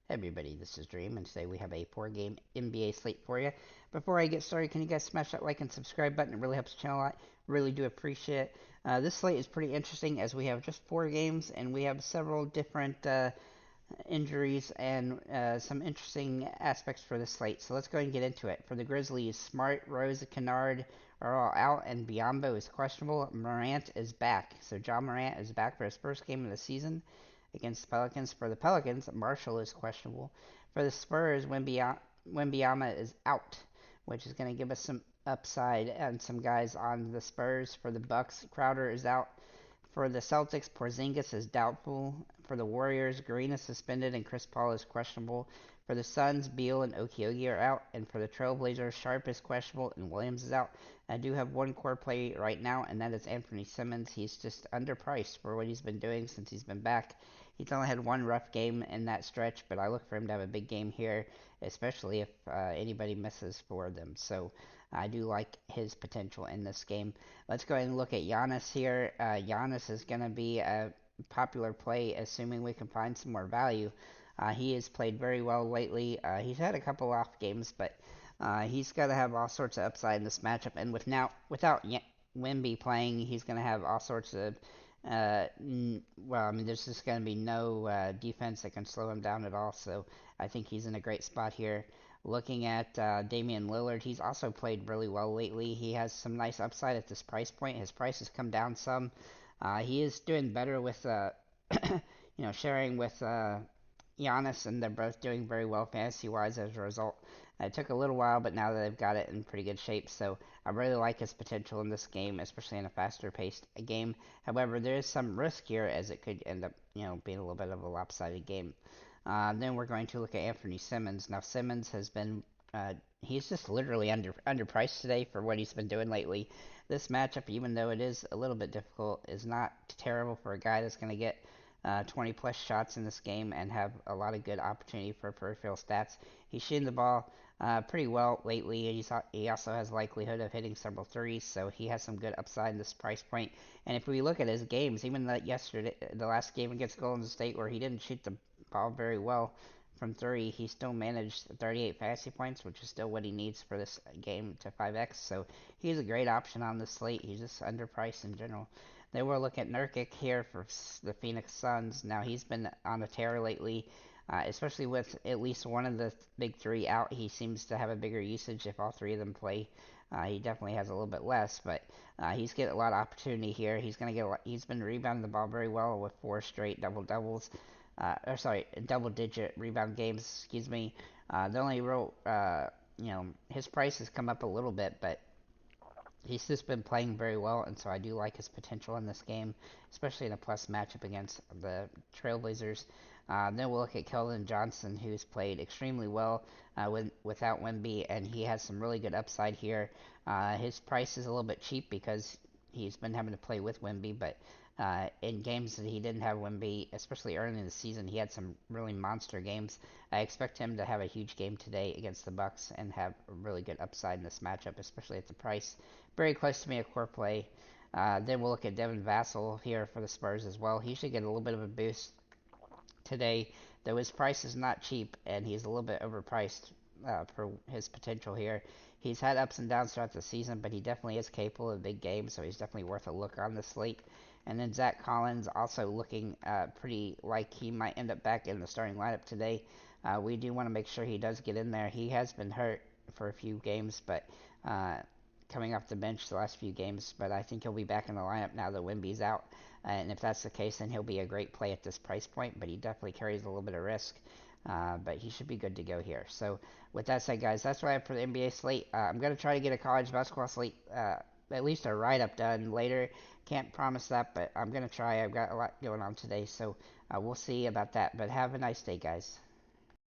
Hey everybody, this is Dream, and today we have a 4-game NBA slate for you. Before I get started, can you guys smash that like and subscribe button? It really helps the channel a lot. Really do appreciate it. This slate is pretty interesting as we have just 4 games, and we have several different injuries and some interesting aspects for the slate. So let's go ahead and get into it. For the Grizzlies, Smart, Rose, Kennard are all out, and Biombo is questionable. Morant is back. So John Morant is back for his first game of the season against the Pelicans. For the Pelicans, Marshall is questionable. For the Spurs, Wembyama is out, which is going to give us some upside and some guys on the Spurs. For the Bucks, Crowder is out. For the Celtics, Porzingis is doubtful. For the Warriors, Green is suspended and Chris Paul is questionable. For the Suns, Beal and Okiogi are out. And for the Trailblazers, Sharp is questionable and Williams is out. I do have one core play right now, and that is Anthony Simmons. He's just underpriced for what he's been doing since he's been back. He's only had one rough game in that stretch, but I look for him to have a big game here, especially if anybody misses for them. So I do like his potential in this game. Let's go ahead and look at Giannis here. Giannis is going to be a popular play, assuming we can find some more value. He has played very well lately. He's had a couple off games, but he's got to have all sorts of upside in this matchup. And without Wemby playing, he's going to have all sorts of there's just going to be no defense that can slow him down at all. So I think he's in a great spot here. Looking at Damian Lillard, he's also played really well lately. He has some nice upside at this price point. His price has come down some. He is doing better with, sharing with Giannis, and they're both doing very well fantasy-wise as a result. It took a little while, but now that they've got it in pretty good shape, so I really like his potential in this game, especially in a faster-paced game. However, there is some risk here as it could end up, being a little bit of a lopsided game. Then we're going to look at Anthony Simmons. Now, Simmons has been, he's just literally underpriced today for what he's been doing lately. This matchup, even though it is a little bit difficult, is not terrible for a guy that's going to get 20 plus shots in this game and have a lot of good opportunity for peripheral stats. He's shooting the ball pretty well lately. He also has likelihood of hitting several threes, so he has some good upside in this price point. And if we look at his games, even the last game against Golden State, where he didn't shoot the ball very well from three, he still managed 38 fantasy points, which is still what he needs for this game to 5x. So he's a great option on the slate. He's just underpriced in general. Then we'll look at Nurkic here for the Phoenix Suns. Now he's been on a tear lately, especially with at least one of the big three out. He seems to have a bigger usage if all three of them play. He definitely has a little bit less, but he's getting a lot of opportunity here. He's gonna get a lot, he's been rebounding the ball very well with 4 straight double doubles. Double digit rebound games. Excuse me. The only real, his price has come up a little bit, but he's just been playing very well, and so I do like his potential in this game, especially in a plus matchup against the Trailblazers. Then we'll look at Keldon Johnson, who's played extremely well without Wemby, and he has some really good upside here. His price is a little bit cheap because he's been having to play with Wemby, but in games that he didn't have Wemby, especially early in the season, he had some really monster games. I expect him to have a huge game today against the Bucks and have a really good upside in this matchup, especially at the price. Very close to me a core play. Then we'll look at Devin Vassell here for the Spurs as well. He should get a little bit of a boost today, though his price is not cheap and he's a little bit overpriced for his potential here. He's had ups and downs throughout the season, but he definitely is capable of big games, so he's definitely worth a look on the slate. And then Zach Collins also looking pretty like he might end up back in the starting lineup today. We do want to make sure he does get in there. He has been hurt for a few games, but coming off the bench the last few games, but I think he'll be back in the lineup now that Wimby's out. And if that's the case, then he'll be a great play at this price point, but he definitely carries a little bit of risk. But he should be good to go here. So, with that said, guys, that's what I have for the NBA slate. I'm going to try to get a college basketball slate, at least a write up done later. Can't promise that, but I'm going to try. I've got a lot going on today, so we'll see about that. But have a nice day, guys.